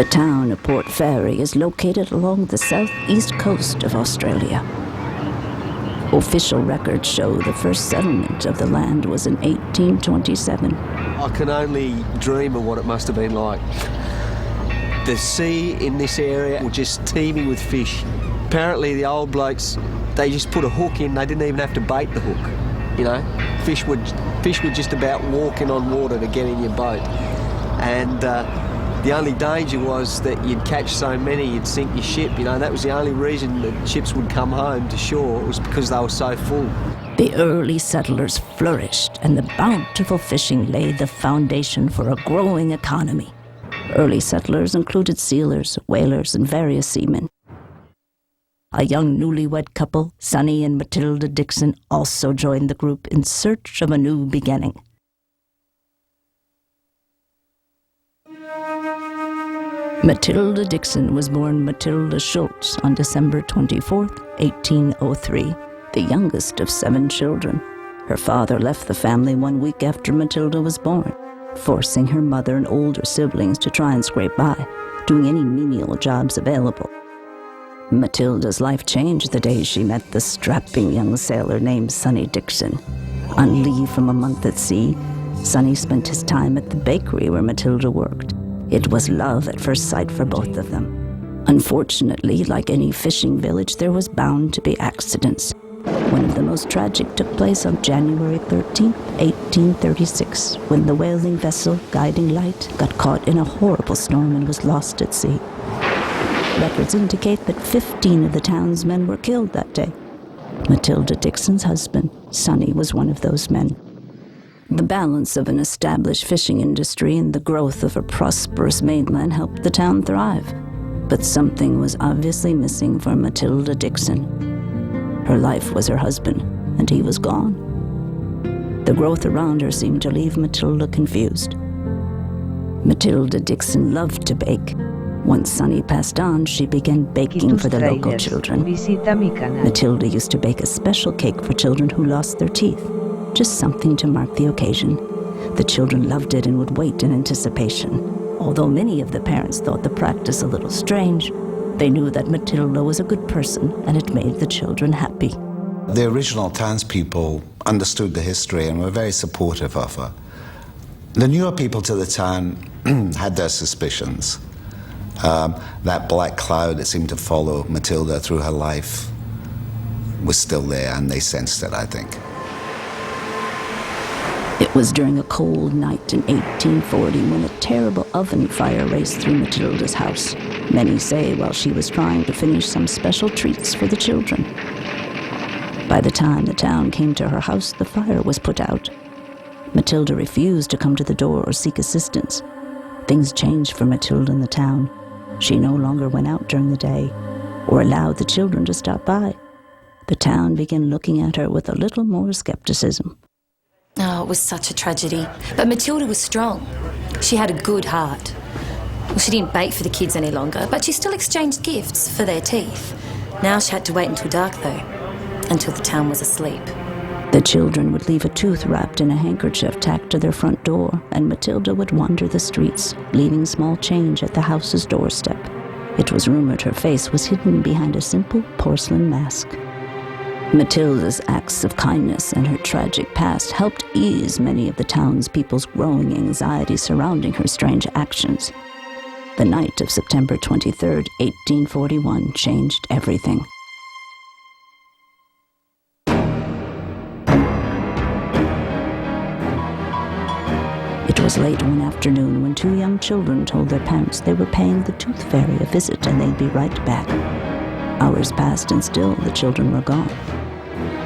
The town of Port Fairy is located along the southeast coast of Australia. Official records show the first settlement of the land was in 1827. I can only dream of what it must have been like. The sea in this area was just teeming with fish. Apparently the old blokes, they just put a hook in, they didn't even have to bait the hook. You know, fish would just about walk in on water to get in your boat. And the only danger was that you'd catch so many, you'd sink your ship. You know, that was the only reason that ships would come home to shore, was because they were so full. The early settlers flourished, and the bountiful fishing laid the foundation for a growing economy. Early settlers included sealers, whalers, and various seamen. A young newlywed couple, Sonny and Matilda Dixon, also joined the group in search of a new beginning. Matilda Dixon was born Matilda Schultz on December 24, 1803, the youngest of 7 children. Her father left the family 1 week after Matilda was born, forcing her mother and older siblings to try and scrape by, doing any menial jobs available. Matilda's life changed the day she met the strapping young sailor named Sonny Dixon. On leave from a month at sea, Sonny spent his time at the bakery where Matilda worked. It was love at first sight for both of them. Unfortunately, like any fishing village, there was bound to be accidents. One of the most tragic took place on January 13, 1836, when the whaling vessel Guiding Light got caught in a horrible storm and was lost at sea. Records indicate that 15 of the townsmen were killed that day. Matilda Dixon's husband, Sonny, was one of those men. The balance of an established fishing industry and the growth of a prosperous mainland helped the town thrive. But something was obviously missing for Matilda Dixon. Her life was her husband, and he was gone. The growth around her seemed to leave Matilda confused. Matilda Dixon loved to bake. Once Sonny passed on, she began baking for the local children. Matilda used to bake a special cake for children who lost their teeth, just something to mark the occasion. The children loved it and would wait in anticipation. Although many of the parents thought the practice a little strange, they knew that Matilda was a good person and it made the children happy. The original townspeople understood the history and were very supportive of her. The newer people to the town had their suspicions. That black cloud that seemed to follow Matilda through her life was still there, and they sensed it, I think. It was during a cold night in 1840 when a terrible oven fire raced through Matilda's house. Many say while she was trying to finish some special treats for the children. By the time the town came to her house, the fire was put out. Matilda refused to come to the door or seek assistance. Things changed for Matilda in the town. She no longer went out during the day or allowed the children to stop by. The town began looking at her with a little more skepticism. Oh, it was such a tragedy. But Matilda was strong. She had a good heart. Well, she didn't bake for the kids any longer, but she still exchanged gifts for their teeth. Now she had to wait until dark, though, until the town was asleep. The children would leave a tooth wrapped in a handkerchief tacked to their front door, and Matilda would wander the streets, leaving small change at the house's doorstep. It was rumored her face was hidden behind a simple porcelain mask. Matilda's acts of kindness and her tragic past helped ease many of the townspeople's growing anxiety surrounding her strange actions. The night of September 23, 1841, changed everything. It was late one afternoon when 2 young children told their parents they were paying the Tooth Fairy a visit and they'd be right back. Hours passed and still the children were gone.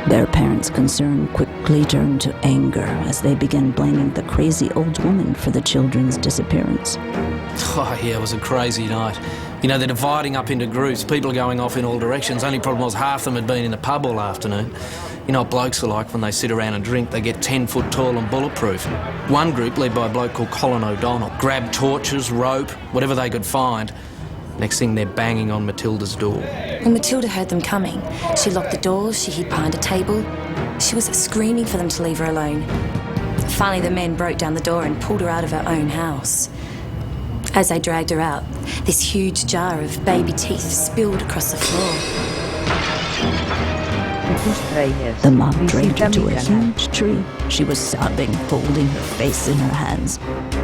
Their parents' concern quickly turned to anger as they began blaming the crazy old woman for the children's disappearance. Oh yeah, it was a crazy night. You know, they're dividing up into groups, people are going off in all directions. Only problem was half them had been in the pub all afternoon. You know what blokes are like when they sit around and drink, they get 10 foot tall and bulletproof. One group, led by a bloke called Colin O'Donnell, grabbed torches, rope, whatever they could find. Next thing, they're banging on Matilda's door. When Matilda heard them coming, she locked the doors, she hid behind a table. She was screaming for them to leave her alone. Finally, the men broke down the door and pulled her out of her own house. As they dragged her out, this huge jar of baby teeth spilled across the floor. The mob dragged her to a huge tree. She was sobbing, holding her face in her hands.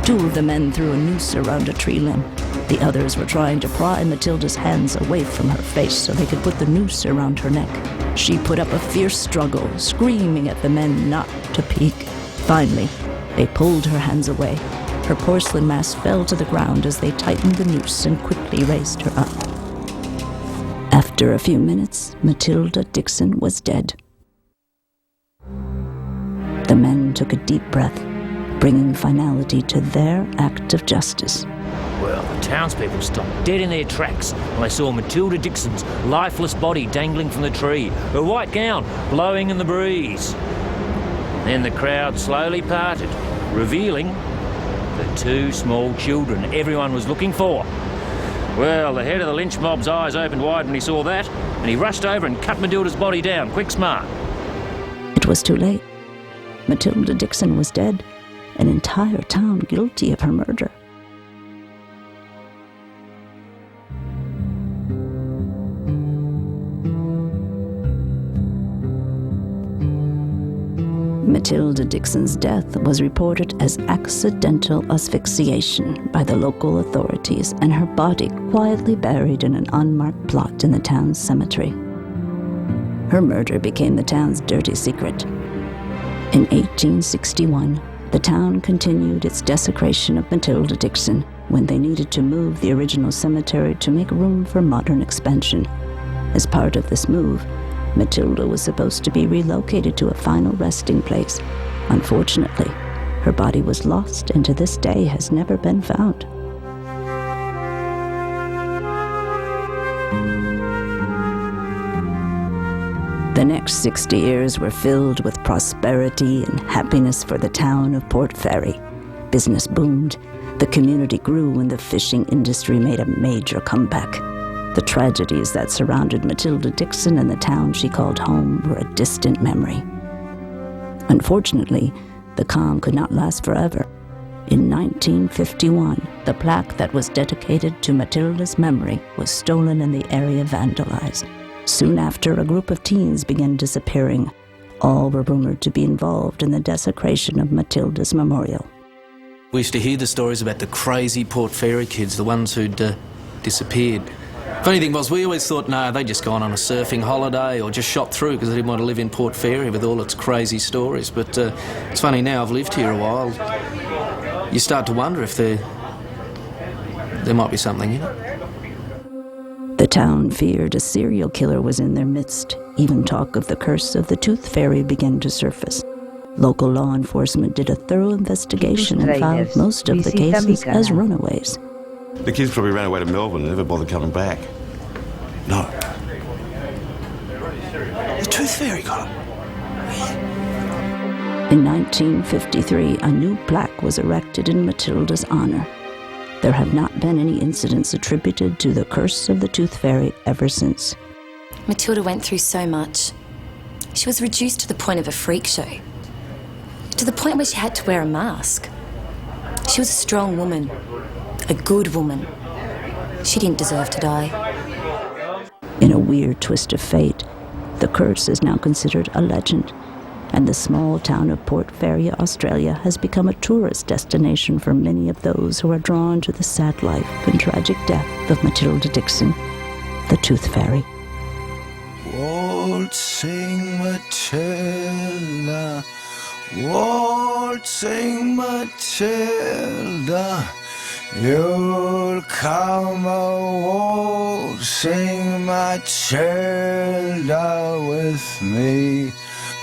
2 of the men threw a noose around a tree limb. The others were trying to pry Matilda's hands away from her face so they could put the noose around her neck. She put up a fierce struggle, screaming at the men not to peek. Finally, they pulled her hands away. Her porcelain mask fell to the ground as they tightened the noose and quickly raised her up. After a few minutes, Matilda Dixon was dead. The men took a deep breath, bringing finality to their act of justice. Well, the townspeople stopped dead in their tracks when they saw Matilda Dixon's lifeless body dangling from the tree, her white gown blowing in the breeze. Then the crowd slowly parted, revealing the 2 small children everyone was looking for. Well, the head of the lynch mob's eyes opened wide when he saw that, and he rushed over and cut Matilda's body down, quick smart. It was too late. Matilda Dixon was dead, an entire town guilty of her murder. Matilda Dixon's death was reported as accidental asphyxiation by the local authorities, and her body quietly buried in an unmarked plot in the town's cemetery. Her murder became the town's dirty secret. In 1861, the town continued its desecration of Matilda Dixon when they needed to move the original cemetery to make room for modern expansion. As part of this move, Matilda was supposed to be relocated to a final resting place. Unfortunately, her body was lost and to this day has never been found. The next 60 years were filled with prosperity and happiness for the town of Port Fairy. Business boomed, the community grew, and the fishing industry made a major comeback. The tragedies that surrounded Matilda Dixon and the town she called home were a distant memory. Unfortunately, the calm could not last forever. In 1951, the plaque that was dedicated to Matilda's memory was stolen and the area vandalized. Soon after, a group of teens began disappearing. All were rumored to be involved in the desecration of Matilda's memorial. We used to hear the stories about the crazy Port Fairy kids, the ones who'd disappeared. Funny thing was, we always thought, no, they'd just gone on a surfing holiday or just shot through because they didn't want to live in Port Fairy with all its crazy stories. But it's funny, now I've lived here a while, you start to wonder if there might be something in it. The town feared a serial killer was in their midst. Even talk of the curse of the Tooth Fairy began to surface. Local law enforcement did a thorough investigation and found most of the cases as runaways. The kids probably ran away to Melbourne and never bothered coming back. No. The Tooth Fairy got it. In 1953, a new plaque was erected in Matilda's honor. There have not been any incidents attributed to the curse of the Tooth Fairy ever since. Matilda went through so much. She was reduced to the point of a freak show. To the point where she had to wear a mask. She was a strong woman. A good woman. She didn't deserve to die. In a weird twist of fate, the curse is now considered a legend, and the small town of Port Fairy, Australia, has become a tourist destination for many of those who are drawn to the sad life and tragic death of Matilda Dixon, the Tooth Fairy. Waltzing Matilda, waltzing Matilda, you'll come a-waltzing Matilda with me.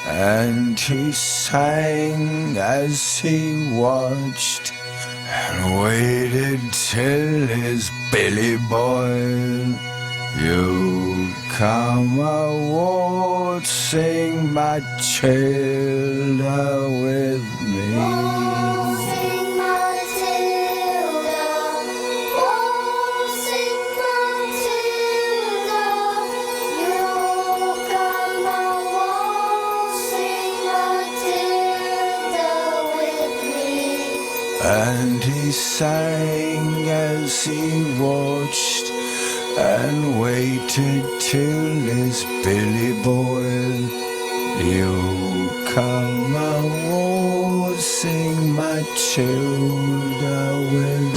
And he sang as he watched and waited till his belly boiled. You come a-waltzing Matilda with me. And he sang as he watched and waited till his Billy boy. You come a waltzing, Matilda, with